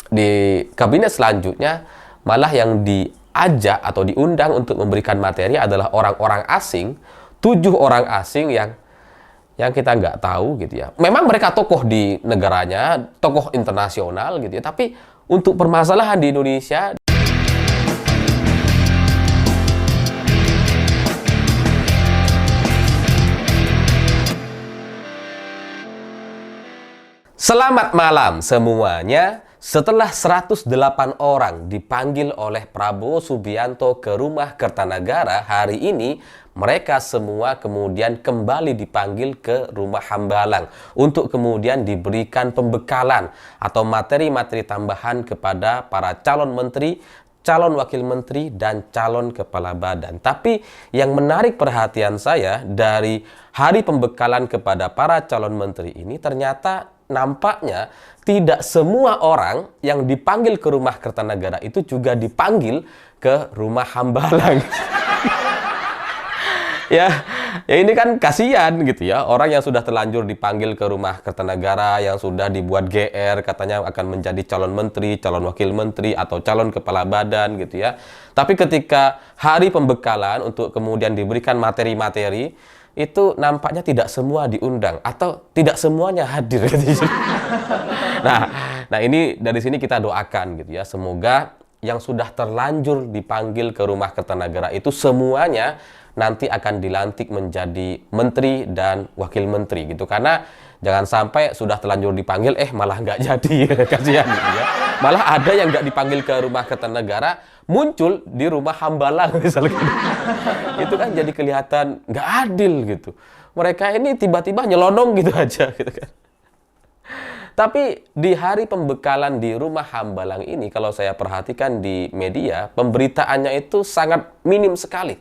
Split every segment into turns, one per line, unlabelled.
di kabinet selanjutnya malah yang diajak atau diundang untuk memberikan materi adalah orang-orang asing, 7 orang asing yang kita nggak tahu gitu ya. Memang mereka tokoh di negaranya, tokoh internasional gitu ya, tapi untuk permasalahan di Indonesia. Selamat malam semuanya. Setelah 108 orang dipanggil oleh Prabowo Subianto ke rumah Kertanagara, hari ini mereka semua kemudian kembali dipanggil ke rumah Hambalang untuk kemudian diberikan pembekalan atau materi-materi tambahan kepada para calon menteri, calon wakil menteri, dan calon kepala badan. Tapi yang menarik perhatian saya dari hari pembekalan kepada para calon menteri ini, ternyata nampaknya tidak semua orang yang dipanggil ke rumah Kertanagara itu juga dipanggil ke rumah Hambalang. ya ini kan kasihan gitu ya, orang yang sudah terlanjur dipanggil ke rumah Kertanagara, yang sudah dibuat GR katanya akan menjadi calon menteri, calon wakil menteri, atau calon kepala badan gitu ya. Tapi ketika hari pembekalan untuk kemudian diberikan materi-materi, itu nampaknya tidak semua diundang atau tidak semuanya hadir gitu. Nah ini dari sini kita doakan gitu ya, semoga yang sudah terlanjur dipanggil ke rumah Kertanagara itu semuanya nanti akan dilantik menjadi menteri dan wakil menteri gitu. Karena jangan sampai sudah terlanjur dipanggil malah nggak jadi, kasihan gitu ya. Malah ada yang nggak dipanggil ke rumah Kertanagara muncul di rumah Hambalang misalnya gitu. Itu kan jadi kelihatan nggak adil gitu. Mereka ini tiba-tiba nyelonong gitu aja gitu kan. Tapi di hari pembekalan di rumah Hambalang ini, kalau saya perhatikan di media, pemberitaannya itu sangat minim sekali.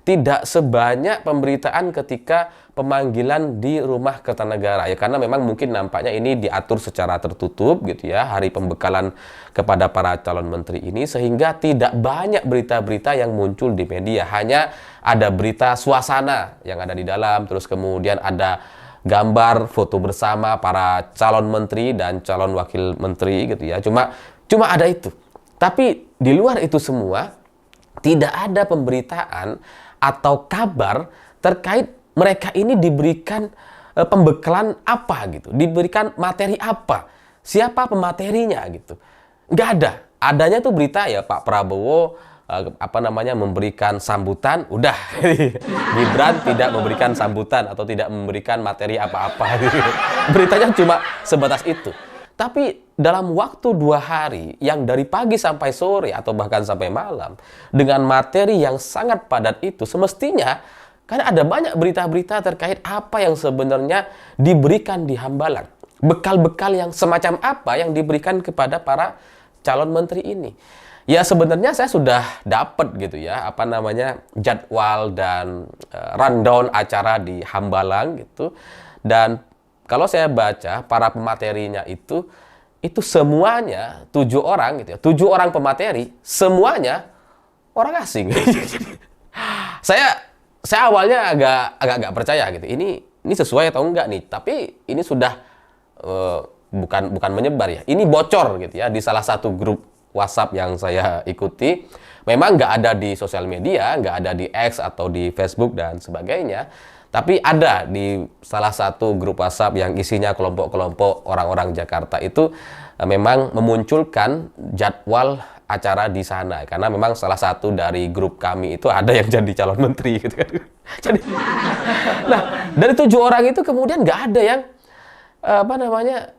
Tidak sebanyak pemberitaan ketika pemanggilan di rumah Kertanagara ya, karena memang mungkin nampaknya ini diatur secara tertutup gitu ya, hari pembekalan kepada para calon menteri ini, sehingga tidak banyak berita-berita yang muncul di media. Hanya ada berita suasana yang ada di dalam, terus kemudian ada gambar foto bersama para calon menteri dan calon wakil menteri gitu ya. Cuma ada itu. Tapi di luar itu semua tidak ada pemberitaan atau kabar terkait mereka ini diberikan pembekalan apa gitu, diberikan materi apa, siapa pematerinya gitu. Nggak ada. Adanya tuh berita ya Pak Prabowo memberikan sambutan, udah. Gibran tidak memberikan sambutan atau tidak memberikan materi apa-apa gitu. Beritanya cuma sebatas itu. Tapi dalam waktu 2 hari, yang dari pagi sampai sore atau bahkan sampai malam, dengan materi yang sangat padat itu, semestinya kan ada banyak berita-berita terkait apa yang sebenarnya diberikan di Hambalang. Bekal-bekal yang semacam apa yang diberikan kepada para calon menteri ini. Ya sebenarnya saya sudah dapat gitu ya, jadwal dan rundown acara di Hambalang gitu. Dan kalau saya baca para pematerinya itu semuanya 7 orang gitu ya. 7 orang pemateri, semuanya orang asing. Saya awalnya agak percaya gitu. Ini sesuai atau enggak nih? Tapi ini sudah bukan menyebar ya. Ini bocor gitu ya di salah satu grup WhatsApp yang saya ikuti. Memang nggak ada di sosial media, nggak ada di X atau di Facebook dan sebagainya. Tapi ada di salah satu grup WhatsApp yang isinya kelompok-kelompok orang-orang Jakarta itu memang memunculkan jadwal acara di sana. Karena memang salah satu dari grup kami itu ada yang jadi calon menteri gitu kan. Nah, dari 7 orang itu kemudian nggak ada yang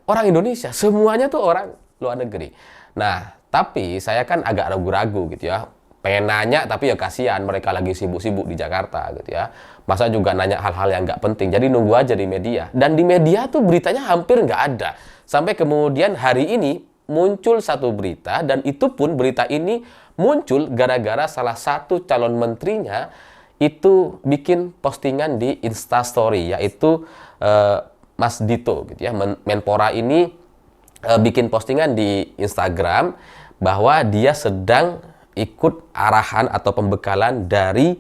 orang Indonesia. Semuanya tuh orang luar negeri. Nah, tapi saya kan agak ragu-ragu gitu ya. Pengen nanya tapi ya kasihan, mereka lagi sibuk-sibuk di Jakarta gitu ya. Masa juga nanya hal-hal yang nggak penting, jadi nunggu aja di media. Dan di media tuh beritanya hampir nggak ada. Sampai kemudian hari ini muncul satu berita, dan itu pun berita ini muncul gara-gara salah satu calon menterinya itu bikin postingan di Instastory, yaitu Mas Dito gitu ya. Menpora ini bikin postingan di Instagram bahwa dia sedang ikut arahan atau pembekalan dari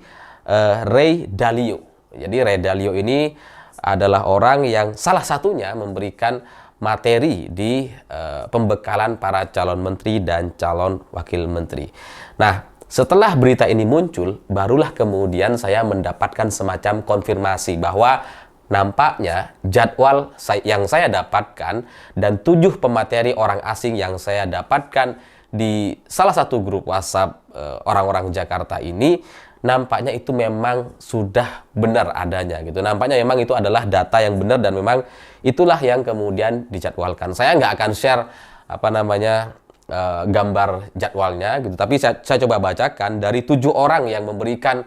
Ray Dalio. Jadi Ray Dalio ini adalah orang yang salah satunya memberikan materi di pembekalan para calon menteri dan calon wakil menteri. Nah, setelah berita ini muncul, barulah kemudian saya mendapatkan semacam konfirmasi bahwa nampaknya jadwal yang saya dapatkan dan 7 pemateri orang asing yang saya dapatkan di salah satu grup WhatsApp orang-orang Jakarta ini, nampaknya itu memang sudah benar adanya gitu. Nampaknya memang itu adalah data yang benar dan memang itulah yang kemudian dijadwalkan. Saya nggak akan share gambar jadwalnya gitu. Tapi saya coba bacakan dari 7 orang yang memberikan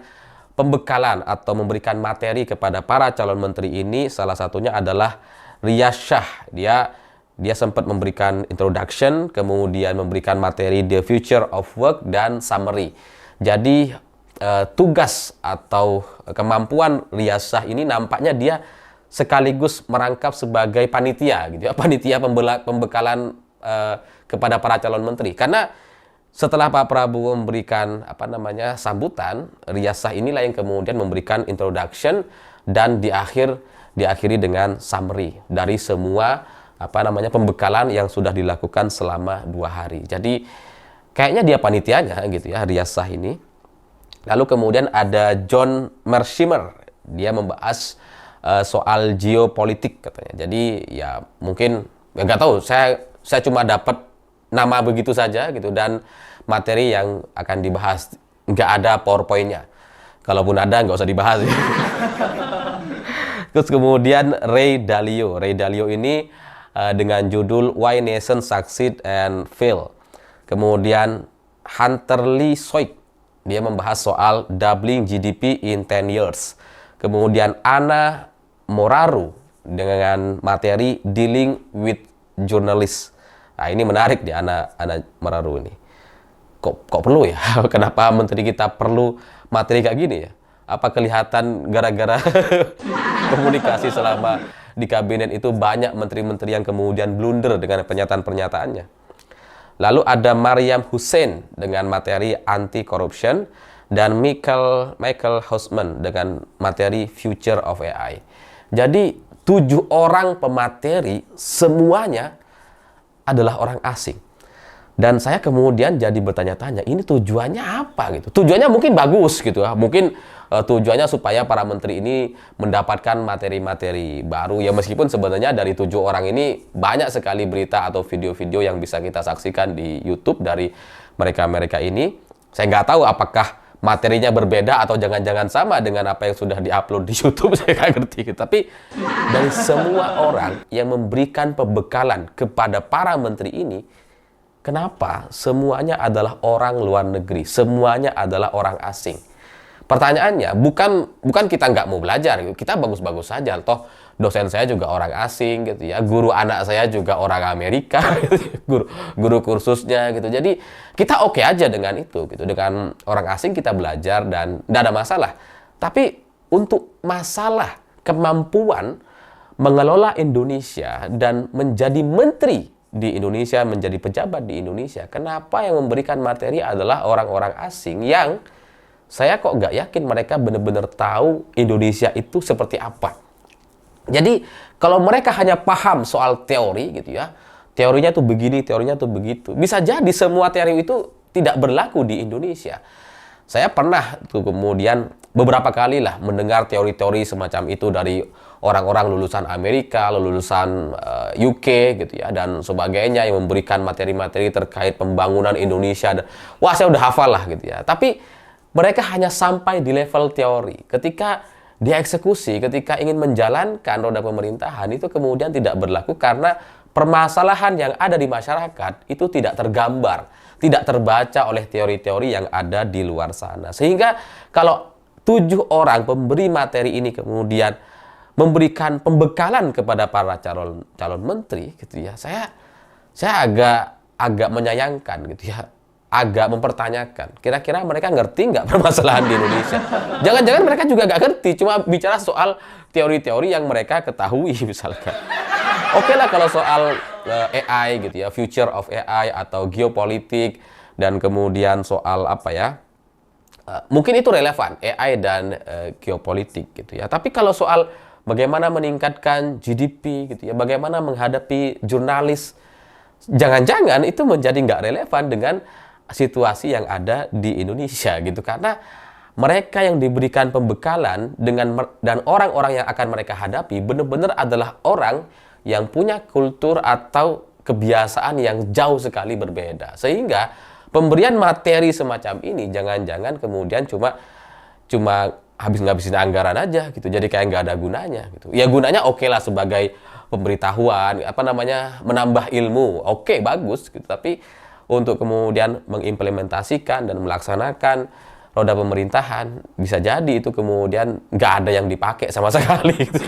pembekalan atau memberikan materi kepada para calon menteri ini. Salah satunya adalah Riyaz Shah. Dia sempat memberikan introduction, kemudian memberikan materi The Future of Work dan summary. Jadi tugas atau kemampuan Riyaz Shah ini nampaknya dia sekaligus merangkap sebagai panitia gitu ya, panitia pembekalan kepada para calon menteri. Karena setelah Pak Prabowo memberikan sambutan, Riyaz Shah inilah yang kemudian memberikan introduction dan diakhiri dengan summary dari semua pembekalan yang sudah dilakukan selama 2 hari. Jadi kayaknya dia panitianya gitu ya, Riyaz Shah ini. Lalu kemudian ada John Mearsheimer, dia membahas soal geopolitik katanya. Jadi ya mungkin nggak tahu, saya cuma dapat nama begitu saja gitu, dan materi yang akan dibahas nggak ada PowerPoint-nya. Kalaupun ada nggak usah dibahas. Terus kemudian Ray Dalio ini dengan judul Why Nations Succeed and Fail. Kemudian Hunter Lee Soik, dia membahas soal doubling GDP in 10 years. Kemudian Ana Moraru dengan materi Dealing with Journalists. Nah, ini menarik di Ana Moraru ini. Kok perlu ya? Kenapa menteri kita perlu materi kayak gini ya? Apa kelihatan gara-gara komunikasi selama di kabinet itu banyak menteri-menteri yang kemudian blunder dengan pernyataan-pernyataannya? Lalu ada Mariam Hussein dengan materi anti corruption dan Michael Hausman dengan materi Future of AI. Jadi 7 orang pemateri semuanya adalah orang asing. Dan saya kemudian jadi bertanya-tanya, ini tujuannya apa gitu? Tujuannya mungkin bagus gitu ya. Mungkin tujuannya supaya para menteri ini mendapatkan materi-materi baru. Ya meskipun sebenarnya dari 7 orang ini banyak sekali berita atau video-video yang bisa kita saksikan di YouTube dari mereka-mereka ini. Saya nggak tahu apakah materinya berbeda atau jangan-jangan sama dengan apa yang sudah diupload di YouTube. Saya nggak ngerti gitu. Tapi dari semua orang yang memberikan pembekalan kepada para menteri ini, kenapa semuanya adalah orang luar negeri, semuanya adalah orang asing? Pertanyaannya bukan kita nggak mau belajar, kita bagus-bagus saja. Toh dosen saya juga orang asing gitu ya, guru anak saya juga orang Amerika, gitu. guru kursusnya gitu. Jadi kita oke aja dengan itu gitu, dengan orang asing kita belajar dan tidak ada masalah. Tapi untuk masalah kemampuan mengelola Indonesia dan menjadi menteri di Indonesia, menjadi pejabat di Indonesia, kenapa yang memberikan materi adalah orang-orang asing yang saya kok nggak yakin mereka benar-benar tahu Indonesia itu seperti apa. Jadi kalau mereka hanya paham soal teori gitu ya, teorinya tuh begini, teorinya tuh begitu, bisa jadi semua teori itu tidak berlaku di Indonesia. Saya pernah tuh kemudian beberapa kali lah mendengar teori-teori semacam itu dari orang-orang lulusan Amerika, lulusan UK gitu ya, dan sebagainya yang memberikan materi-materi terkait pembangunan Indonesia. Wah, saya udah hafal lah gitu ya. Tapi mereka hanya sampai di level teori. Ketika dieksekusi, ketika ingin menjalankan roda pemerintahan, itu kemudian tidak berlaku karena permasalahan yang ada di masyarakat itu tidak tergambar, tidak terbaca oleh teori-teori yang ada di luar sana. Sehingga kalau 7 orang pemberi materi ini kemudian memberikan pembekalan kepada para calon menteri gitu ya, saya agak menyayangkan gitu ya. Agak mempertanyakan, kira-kira mereka ngerti nggak permasalahan di Indonesia? Jangan-jangan mereka juga nggak ngerti, cuma bicara soal teori-teori yang mereka ketahui misalkan. Oke lah kalau soal AI gitu ya, future of AI atau geopolitik, dan kemudian soal mungkin itu relevan, AI dan geopolitik gitu ya. Tapi kalau soal bagaimana meningkatkan GDP gitu ya, bagaimana menghadapi jurnalis. Jangan-jangan itu menjadi nggak relevan dengan situasi yang ada di Indonesia gitu, karena mereka yang diberikan pembekalan dan orang-orang yang akan mereka hadapi benar-benar adalah orang yang punya kultur atau kebiasaan yang jauh sekali berbeda, sehingga pemberian materi semacam ini jangan-jangan kemudian cuma habis ngabisin anggaran aja gitu, jadi kayak nggak ada gunanya gitu. Ya gunanya oke lah sebagai pemberitahuan, menambah ilmu, oke bagus gitu. Tapi untuk kemudian mengimplementasikan dan melaksanakan roda pemerintahan, bisa jadi itu kemudian nggak ada yang dipakai sama sekali gitu.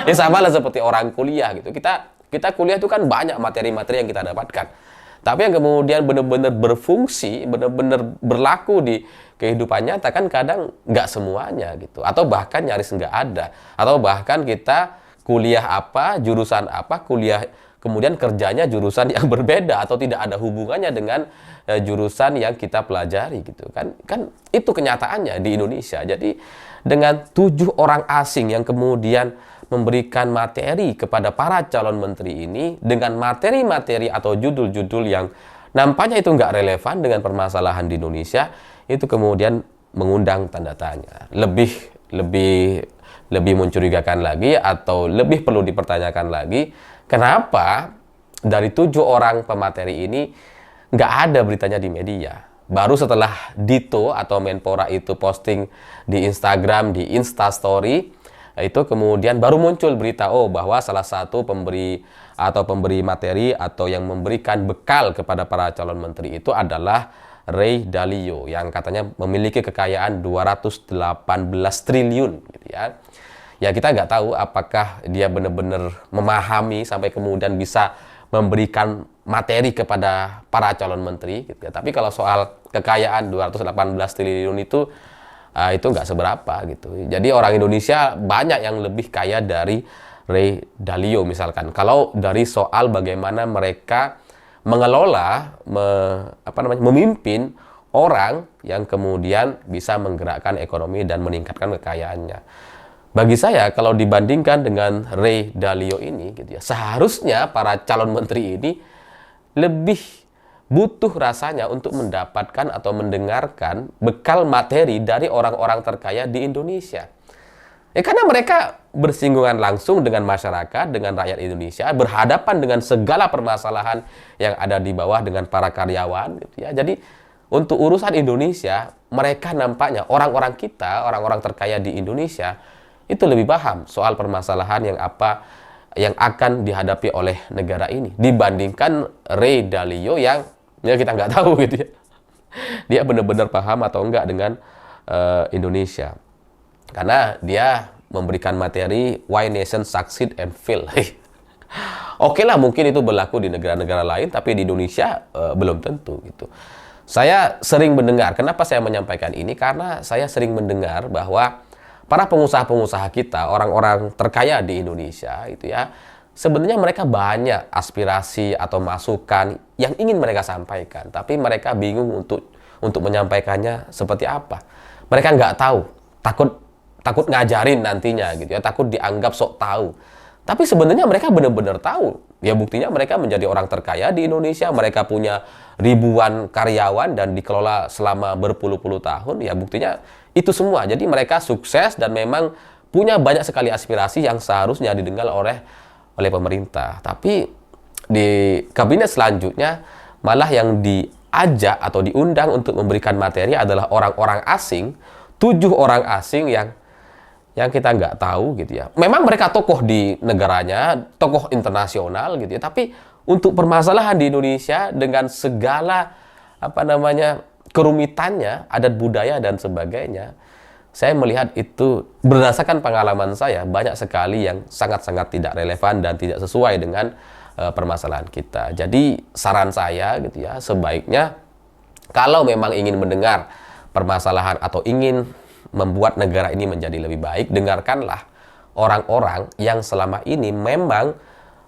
Ya sama lah seperti orang kuliah gitu. Kita kuliah itu kan banyak materi-materi yang kita dapatkan. Tapi yang kemudian benar-benar berfungsi, benar-benar berlaku di kehidupan nyata kan kadang nggak semuanya gitu. Atau bahkan nyaris nggak ada. Atau bahkan kita kuliah apa, jurusan apa, kuliah kemudian kerjanya jurusan yang berbeda atau tidak ada hubungannya dengan jurusan yang kita pelajari gitu. Kan itu kenyataannya di Indonesia. Jadi dengan 7 orang asing yang kemudian memberikan materi kepada para calon menteri ini dengan materi-materi atau judul-judul yang nampaknya itu nggak relevan dengan permasalahan di Indonesia, itu kemudian mengundang tanda tanya. Lebih mencurigakan lagi atau lebih perlu dipertanyakan lagi, kenapa dari 7 orang pemateri ini nggak ada beritanya di media. Baru setelah Dito atau Menpora itu posting di Instagram, di Instastory, itu kemudian baru muncul berita bahwa salah satu pemberi materi atau yang memberikan bekal kepada para calon menteri itu adalah Ray Dalio yang katanya memiliki kekayaan 218 triliun gitu ya. Ya kita nggak tahu apakah dia benar-benar memahami sampai kemudian bisa memberikan materi kepada para calon menteri gitu ya. Tapi kalau soal kekayaan 218 triliun itu nggak seberapa gitu. Jadi orang Indonesia banyak yang lebih kaya dari Ray Dalio misalkan. Kalau dari soal bagaimana mereka mengelola, memimpin orang yang kemudian bisa menggerakkan ekonomi dan meningkatkan kekayaannya. Bagi saya kalau dibandingkan dengan Ray Dalio ini gitu ya, seharusnya para calon menteri ini lebih butuh rasanya untuk mendapatkan atau mendengarkan bekal materi dari orang-orang terkaya di Indonesia. Ya karena mereka bersinggungan langsung dengan masyarakat, dengan rakyat Indonesia, berhadapan dengan segala permasalahan yang ada di bawah dengan para karyawan gitu ya. Jadi untuk urusan Indonesia, mereka nampaknya orang-orang kita, orang-orang terkaya di Indonesia itu lebih paham soal permasalahan yang akan dihadapi oleh negara ini dibandingkan Ray Dalio yang kita nggak tahu gitu ya. Dia benar-benar paham atau enggak dengan Indonesia. Karena dia memberikan materi Why Nation Succeed and Fail. Oke lah, mungkin itu berlaku di negara-negara lain, tapi di Indonesia belum tentu gitu. Saya sering mendengar, kenapa saya menyampaikan ini? Karena saya sering mendengar bahwa para pengusaha-pengusaha kita, orang-orang terkaya di Indonesia itu ya, sebenarnya mereka banyak aspirasi atau masukan yang ingin mereka sampaikan, tapi mereka bingung untuk menyampaikannya seperti apa. Mereka nggak tahu, takut ngajarin nantinya gitu ya, takut dianggap sok tahu. Tapi sebenarnya mereka benar-benar tahu. Ya buktinya mereka menjadi orang terkaya di Indonesia, mereka punya ribuan karyawan dan dikelola selama berpuluh-puluh tahun. Ya buktinya itu semua. Jadi mereka sukses dan memang punya banyak sekali aspirasi yang seharusnya didengar oleh pemerintah. Tapi di kabinet selanjutnya malah yang diajak atau diundang untuk memberikan materi adalah orang-orang asing, 7 orang asing yang kita nggak tahu gitu ya. Memang mereka tokoh di negaranya, tokoh internasional gitu ya. Tapi untuk permasalahan di Indonesia dengan segala kerumitannya, adat budaya dan sebagainya, saya melihat itu berdasarkan pengalaman saya banyak sekali yang sangat-sangat tidak relevan dan tidak sesuai dengan permasalahan kita. Jadi saran saya gitu ya, sebaiknya kalau memang ingin mendengar permasalahan atau ingin membuat negara ini menjadi lebih baik, dengarkanlah orang-orang yang selama ini memang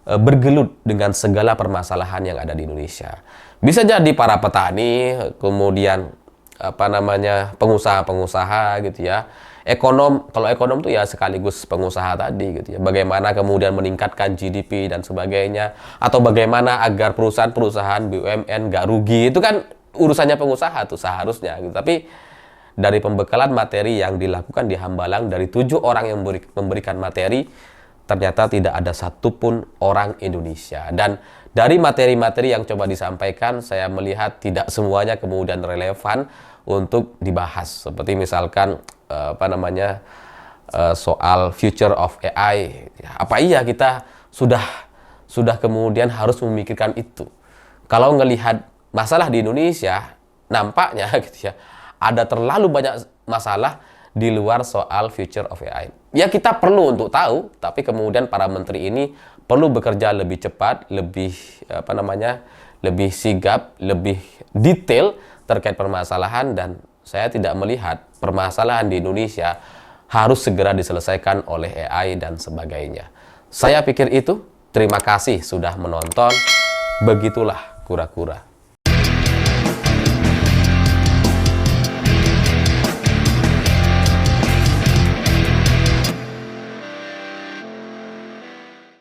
bergelut dengan segala permasalahan yang ada di Indonesia. Bisa jadi para petani, kemudian pengusaha-pengusaha gitu ya, Kalau ekonom tuh ya sekaligus pengusaha tadi gitu ya. Bagaimana kemudian meningkatkan GDP dan sebagainya, atau bagaimana agar perusahaan-perusahaan BUMN nggak rugi, itu kan urusannya pengusaha tuh seharusnya gitu. Tapi dari pembekalan materi yang dilakukan di Hambalang, dari 7 orang yang memberikan materi, ternyata tidak ada satupun orang Indonesia. Dan dari materi-materi yang coba disampaikan, saya melihat tidak semuanya kemudian relevan untuk dibahas. Seperti misalkan soal future of AI. Apa iya kita sudah kemudian harus memikirkan itu? Kalau ngelihat masalah di Indonesia, nampaknya gitu ya, ada terlalu banyak masalah di luar soal future of AI. Ya kita perlu untuk tahu, tapi kemudian para menteri ini perlu bekerja lebih cepat, lebih lebih sigap, lebih detail terkait permasalahan, dan saya tidak melihat permasalahan di Indonesia harus segera diselesaikan oleh AI dan sebagainya. Saya pikir itu. Terima kasih sudah menonton. Begitulah kura-kura.